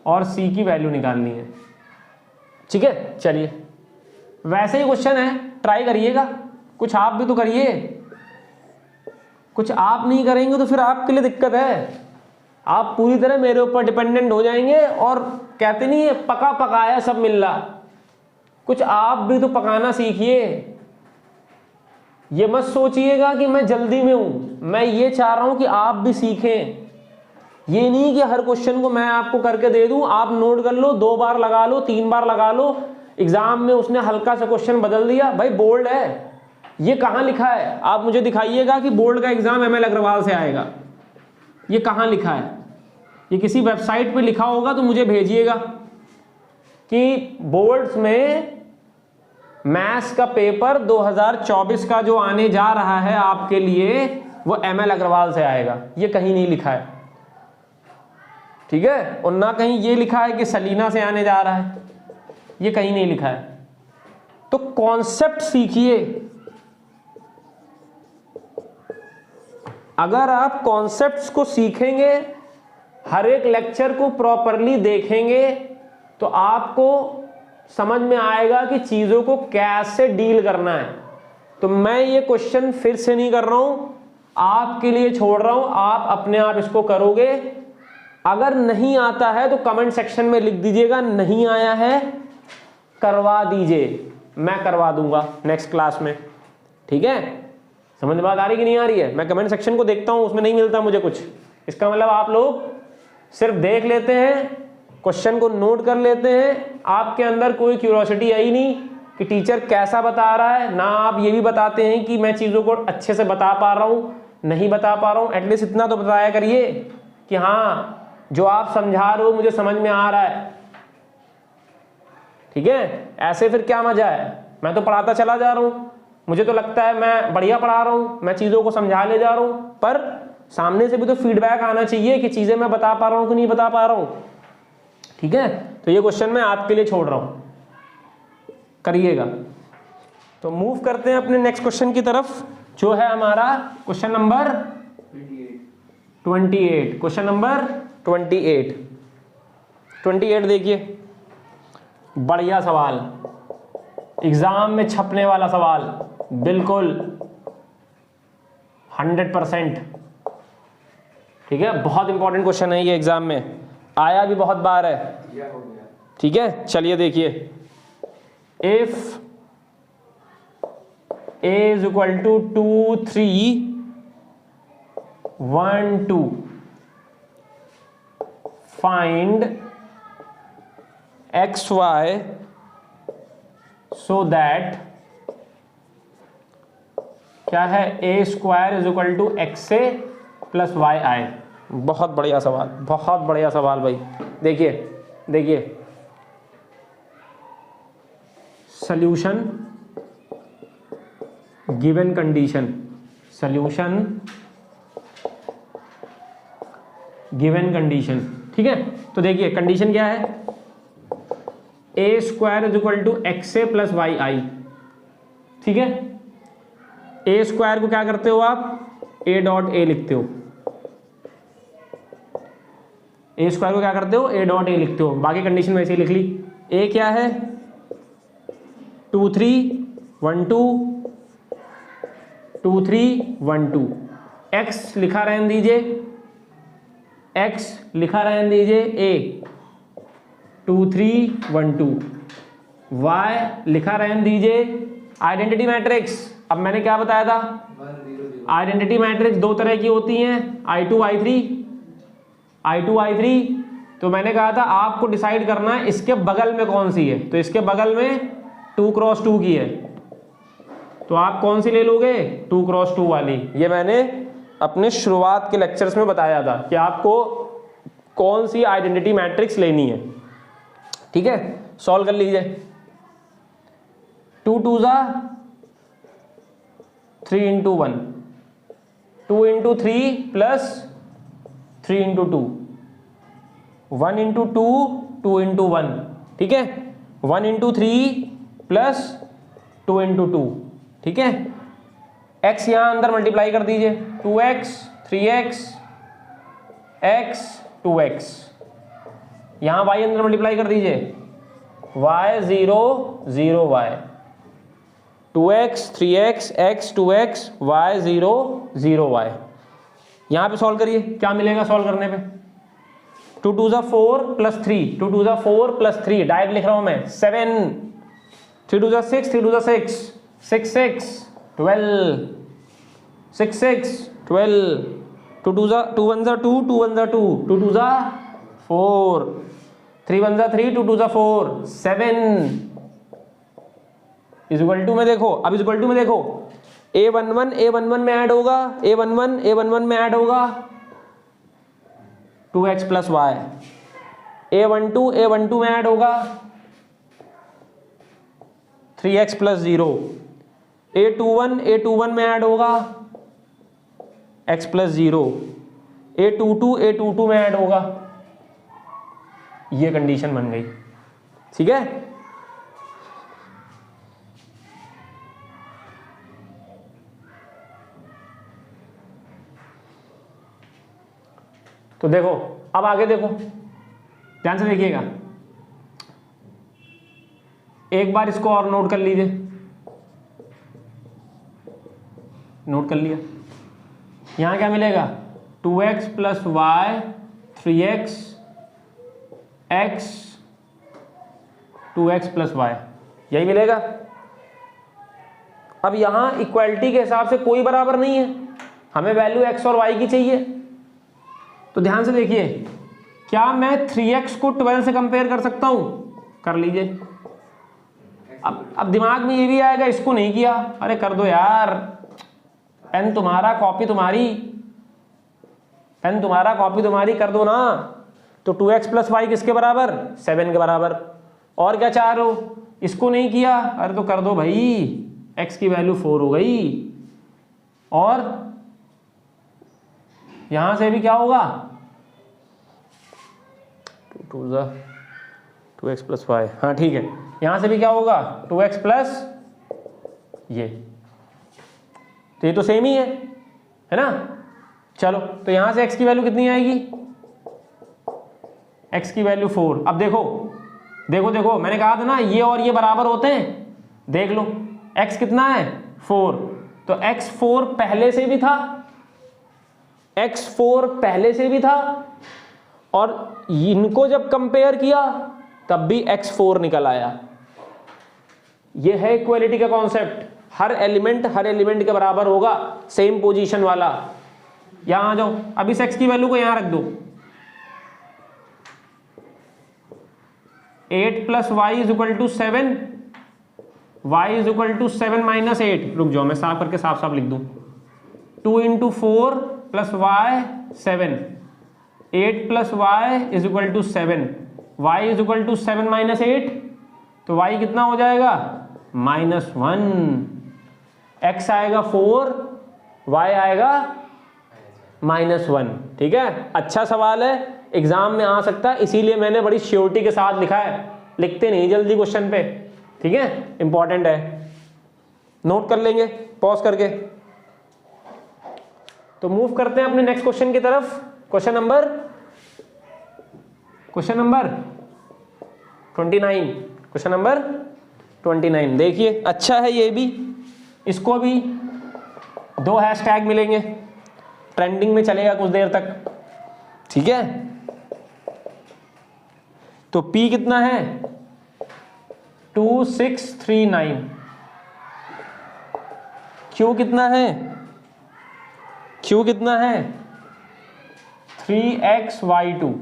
और C की वैल्यू निकालनी है, ठीक है। चलिए, वैसे ही क्वेश्चन है, ट्राई करिएगा, कुछ आप भी तो करिए, कुछ आप नहीं करेंगे तो फिर आपके लिए दिक्कत है। आप पूरी तरह मेरे ऊपर डिपेंडेंट हो जाएंगे और कहते नहीं है पका पकाया सब मिल रहा, कुछ आप भी तो पकाना सीखिए। ये मत सोचिएगा कि मैं जल्दी में हूं, मैं ये चाह रहा हूं कि आप भी सीखें। ये नहीं कि हर क्वेश्चन को मैं आपको करके दे दूं, आप नोट कर लो, 2 बार लगा लो, 3 बार लगा लो, एग्जाम में उसने हल्का सा क्वेश्चन बदल दिया, भाई बोर्ड है, ये कहां लिखा है? आप मुझे दिखाइएगा कि बोर्ड का एग्जाम ML अग्रवाल से आएगा, ये कहां लिखा है? ये किसी वेबसाइट पे लिखा होगा तो मुझे भेजिएगा कि बोर्ड्स में मैथ्स का पेपर 2024 का जो आने जा रहा है आपके लिए, वो ML अग्रवाल से आएगा। ये कहीं नहीं लिखा है, ठीक है, और ना कहीं ये लिखा है कि सलीना से आने जा रहा है, ये कहीं नहीं लिखा है। तो कॉन्सेप्ट सीखिए। अगर आप कॉन्सेप्ट्स को सीखेंगे, हर एक लेक्चर को प्रॉपरली देखेंगे, तो आपको समझ में आएगा कि चीजों को कैसे डील करना है। तो मैं ये क्वेश्चन फिर से नहीं कर रहा हूं, आपके लिए छोड़ रहा हूं, आप अपने आप इसको करोगे। अगर नहीं आता है तो कमेंट सेक्शन में लिख दीजिएगा नहीं आया है, करवा दीजिए, मैं करवा दूंगा नेक्स्ट क्लास में, ठीक है। समझ में बात आ रही कि नहीं आ रही है? मैं कमेंट सेक्शन को देखता हूं, उसमें नहीं मिलता मुझे कुछ, इसका मतलब आप लोग सिर्फ देख लेते हैं, क्वेश्चन को नोट कर लेते हैं, आपके अंदर कोई क्यूरियोसिटी है ही नहीं कि टीचर कैसा बता रहा है, ना आप ये भी बताते हैं कि मैं चीज़ों को अच्छे से बता पा रहा हूँ, नहीं बता पा रहा हूँ। एटलीस्ट इतना तो बताया करिए कि हाँ जो आप समझा रहे हो मुझे समझ में आ रहा है, ठीक है। ऐसे फिर क्या मजा है? मैं तो पढ़ाता चला जा रहा हूँ, मुझे तो लगता है मैं बढ़िया पढ़ा रहा हूँ, मैं चीज़ों को समझा ले जा रहा हूँ, पर सामने से भी तो फीडबैक आना चाहिए कि चीज़ें मैं बता पा रहा हूँ कि नहीं बता पा रहा हूँ, ठीक है। तो ये क्वेश्चन मैं आपके लिए छोड़ रहा हूँ, करिएगा। तो मूव करते हैं अपने नेक्स्ट क्वेश्चन की तरफ, जो है हमारा क्वेश्चन नंबर 28। क्वेश्चन नंबर 28 देखिए, बढ़िया सवाल, एग्जाम में छपने वाला सवाल, बिल्कुल 100%, ठीक है। बहुत इंपॉर्टेंट क्वेश्चन है ये, एग्जाम में आया भी बहुत बार है, ठीक है। चलिए देखिए, if A is equal to 2 3 1 2 find xy so that क्या है, A square is equal to XA plus YI। बहुत बढ़िया सवाल, बहुत बढ़िया सवाल भाई। देखिए देखिए, solution given condition, solution given condition, ठीक है। तो देखिए कंडीशन क्या है, A square is equal to XA plus YI, ठीक है। A स्क्वायर को क्या करते हो आप, A डॉट A लिखते हो, A स्क्वायर को क्या करते हो, A डॉट A लिखते हो, बाकी कंडीशन वैसे ही लिख ली। A क्या है, 2 3 1 2 2 3 1 2, X लिखा रहने दीजिए, X लिखा रहने दीजिए A 2 3 1 2, Y लिखा रहने दीजिए आइडेंटिटी मैट्रिक्स। अब मैंने क्या बताया था, आइडेंटिटी मैट्रिक्स दो तरह की होती हैं, I2 I3। तो मैंने कहा था आपको डिसाइड करना है इसके बगल में कौन सी है, तो इसके बगल में 2 क्रॉस 2 की है, तो आप कौन सी ले लोगे, 2x2 वाली। ये मैंने अपने शुरुआत के लेक्चर्स में बताया था कि आपको कौन सी आइडेंटिटी मैट्रिक्स लेनी है। ठीक है, सॉल्व कर लीजिए। 2 2 जा 3 into 1, 2 into 3 plus 3 into 2, 1 into 2, 2 into 1, ठीक है, 1 into 3 plus 2 into 2, ठीक है। x यहां अंदर मल्टीप्लाई कर दीजिए, 2x 3x x 2x, यहां y अंदर मल्टीप्लाई कर दीजिए, y 0 0 y, 2x 3x x 2x y 0 0 y। यहां पे सॉल्व करिए, क्या मिलेगा सॉल्व करने पे, 2 2 जा 4 प्लस 3, 2 2 जा 4 प्लस 3, डायरेक्ट लिख रहा हूं मैं, 7, 3 2 जा 6, 3 2 जा 6, 6 6 12, 6 6 12, 2 2 जा 2 1 जा 2, 2 1 जा 2, 2 2 जा 4, 3 1 जा 3, 2 2 जा 4, 7 इक्वल टू में देखो, अब इक्वल टू में देखो, a11 में ऐड होगा, a11 में ऐड होगा 2x प्लस वाई, a12 में ऐड होगा 3x प्लस 0, a21 में ऐड होगा x प्लस 0, a22 में ऐड होगा, ये कंडीशन बन गई। ठीक है, तो देखो अब आगे देखो, ध्यान से देखिएगा, एक बार इसको और नोट कर लीजिए, नोट कर लिया, यहां क्या मिलेगा, 2x plus Y 3x x 2x plus Y, यही मिलेगा। अब यहां इक्वालिटी के हिसाब से कोई बराबर नहीं है, हमें वैल्यू x और y की चाहिए, तो ध्यान से देखिए, क्या मैं 3x को 12 से कंपेयर कर सकता हूं, कर लीजिए। अब दिमाग में ये भी आएगा इसको नहीं किया, अरे कर दो यार, पेन तुम्हारा कॉपी तुम्हारी, पेन तुम्हारा कॉपी तुम्हारी, कर दो ना। तो 2x प्लस वाई किसके बराबर, 7 के बराबर, और क्या चाह रहे हो, इसको नहीं किया, अरे तो कर दो भाई, x की वैल्यू 4 हो गई, और यहां से भी क्या होगा, 2x प्लस वाई, हाँ ठीक है, यहां से भी क्या होगा 2x प्लस ये, तो ये तो सेम ही है ना। चलो तो यहां से x की वैल्यू कितनी आएगी, x की वैल्यू 4। अब देखो देखो देखो, मैंने कहा था ना ये और ये बराबर होते हैं, देख लो x कितना है 4, तो x 4 पहले से भी था, x4 पहले से भी था, और इनको जब कंपेयर किया तब भी x4 निकल आया। यह है इक्वालिटी का कॉन्सेप्ट, हर एलिमेंट के बराबर होगा, सेम पोजीशन वाला। यहां आ जाओ, अब इस x की वैल्यू को यहां रख दो, 8 plus Y is equal to 7, Y is equal to 7 minus 8, रुक जाओ मैं साफ करके साफ साफ लिख दूं, 2 into 4 plus Y 7, 8 plus Y is equal to 7, Y is equal to 7 minus 8, तो वाई कितना हो जाएगा -1, x आएगा 4, y आएगा -1। ठीक है, अच्छा सवाल है, एग्जाम में आ सकता है, इसीलिए मैंने बड़ी श्योरिटी के साथ लिखा है, लिखते नहीं जल्दी क्वेश्चन पे। ठीक है, इंपॉर्टेंट है, नोट कर लेंगे पॉज करके। तो मूव करते हैं अपने नेक्स्ट क्वेश्चन की तरफ, क्वेश्चन नंबर 29, क्वेश्चन नंबर 29। देखिए अच्छा है ये भी, इसको भी 2 हैशटैग मिलेंगे, ट्रेंडिंग में चलेगा कुछ देर तक। ठीक है, तो P कितना है 2639, Q कितना है, Q कितना है 3xy2,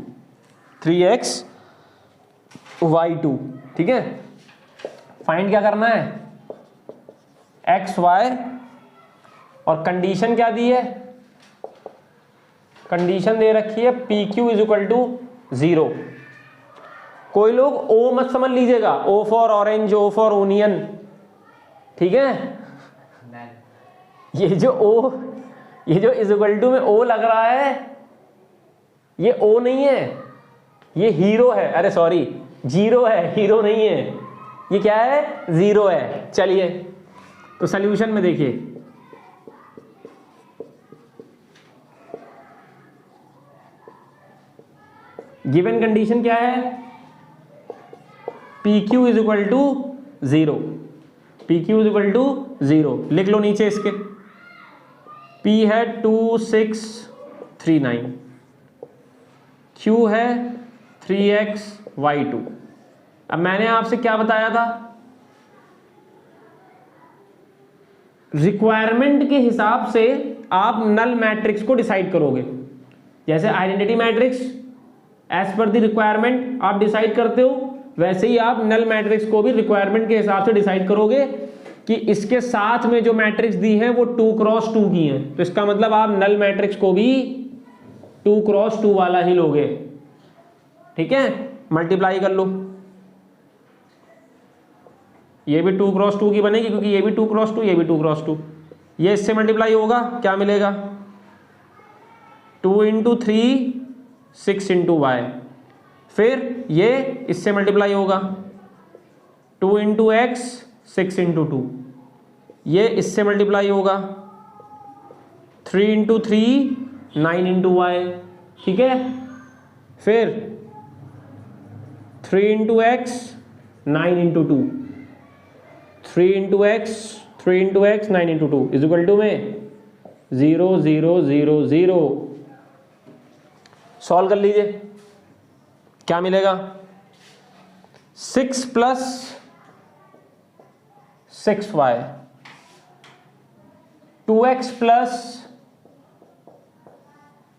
3xy2। ठीक है, फाइंड क्या करना है, एक्स वाई, और कंडीशन क्या दी है, कंडीशन दे रखी है P Q is equal to 0। कोई लोग ओ मत समझ लीजिएगा, O for orange, O for onion, ठीक है। ये जो इज इक्वल टू में ओ लग रहा है, ये ओ नहीं है, ये हीरो है, अरे सॉरी जीरो है, हीरो नहीं है, ये क्या है, 0 है। चलिए तो सॉल्यूशन में देखिए, गिवन कंडीशन क्या है, P Q is equal to 0, P Q is equal to 0, लिख लो नीचे इसके, P है 2639, Q है 3xy2। अब मैंने आपसे क्या बताया था, रिक्वायरमेंट के हिसाब से आप नल मैट्रिक्स को डिसाइड करोगे। जैसे identity matrix as per the requirement आप डिसाइड करते हो, वैसे ही आप नल मैट्रिक्स को भी रिक्वायरमेंट के हिसाब से डिसाइड करोगे कि इसके साथ में जो मैट्रिक्स दी है वो 2x2 की है, तो इसका मतलब आप नल मैट्रिक्स को भी 2x2 वाला ही लोगे, ठीक है। मल्टीप्लाई कर लो, ये भी 2x2 की बनेगी क्योंकि ये भी 2x2, ये भी 2x2, ये इससे मल्टीप्लाई होगा, क्या मिलेगा, 2 × 3 6 × y, फिर ये इससे मल्टीप्लाई होगा 2 × x 6 × 2, ये इससे मल्टीप्लाई होगा 3 × 3 9 × y, ठीक है। फिर 3 × x 9 × 2, 3 × x 9 × 2 is equal to में 0 0 0 0। सॉल्व कर लीजिए, क्या मिलेगा, 6 + 6y, 2x +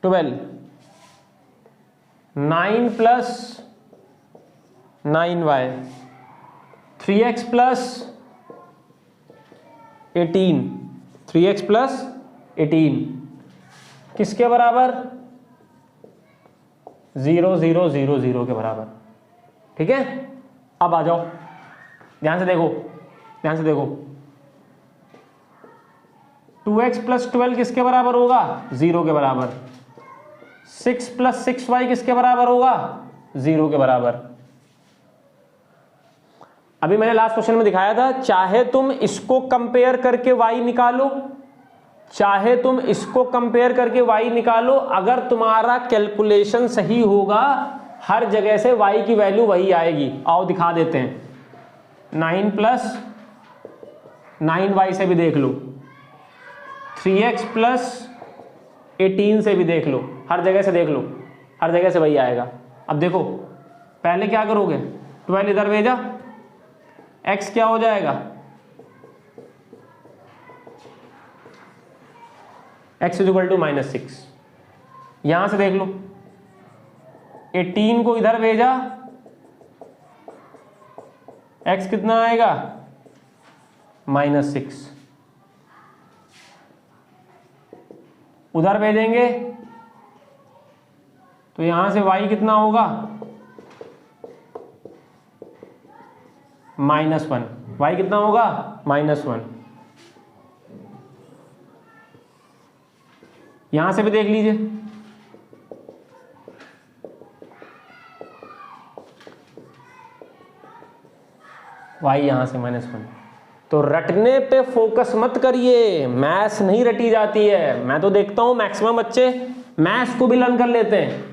12, 9 + 9y, 3x + 18, 3x + 18 किसके बराबर, 0 0 0 0 के बराबर, ठीक है। अब आ जाओ, ध्यान से देखो, ध्यान से देखो, 2x + 12 किसके बराबर होगा, 0 के बराबर, 6 + 6y किसके बराबर होगा, 0 के बराबर। अभी मैंने लास्ट क्वेश्चन में दिखाया था, चाहे तुम इसको कंपेयर करके y निकालो, चाहे तुम इसको कंपेयर करके y निकालो, अगर तुम्हारा कैलकुलेशन सही होगा हर जगह से y की वैल्यू वही आएगी। आओ दिखा देते हैं, 9 + 9y से भी देख लो, 3x + 18 से भी देख लो, हर जगह से देख लो, हर जगह से वही आएगा। अब देखो पहले क्या करोगे, 12 इधर भेजा, x क्या हो जाएगा, x = -6, यहां से देख लो, 18 को इधर भेजा, x कितना आएगा, -6, उधर भेजेंगे तो यहां से y कितना होगा, -1, y कितना होगा, -1। यहां से भी देख लीजिए, y यहां से -1। तो रटने पे फोकस मत करिए, मैथ्स नहीं रटी जाती है। मैं तो देखता हूं मैक्सिमम बच्चे मैथ्स को भी लर्न कर लेते हैं,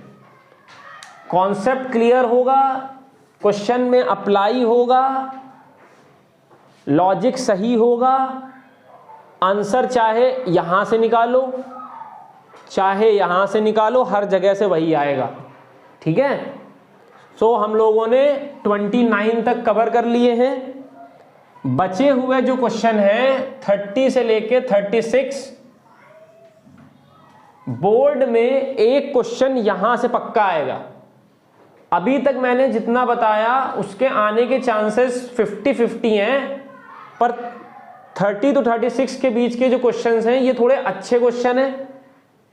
कॉन्सेप्ट क्लियर होगा, क्वेश्चन में अप्लाई होगा, लॉजिक सही होगा, आंसर चाहे यहां से निकालो चाहे यहां से निकालो, हर जगह से वही आएगा, ठीक है। सो हम लोगों ने 29 तक कवर कर लिए हैं। बचे हुए जो क्वेश्चन हैं 30 से लेके 36, बोर्ड में एक क्वेश्चन यहां से पक्का आएगा। अभी तक मैंने जितना बताया उसके आने के चांसेस 50-50 हैं, पर 30 to 36 के बीच के जो क्वेश्चंस हैं ये थोड़े अच्छे क्वेश्चन हैं,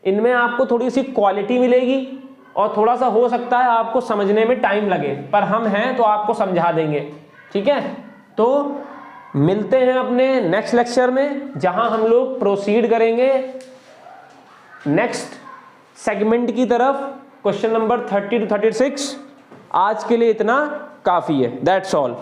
इनमें आपको थोड़ी सी क्वालिटी मिलेगी और थोड़ा सा हो सकता है आपको समझने में टाइम लगे, पर हम हैं तो आपको समझा देंगे। ठीक है, तो मिलते हैं अपने नेक्स्ट लेक्चर में, जहां हम लोग प्रोसीड करेंगे नेक्स्ट सेगमेंट की तरफ, क्वेश्चन नंबर 30 to 36। आज के लिए इतना काफी है। That's all.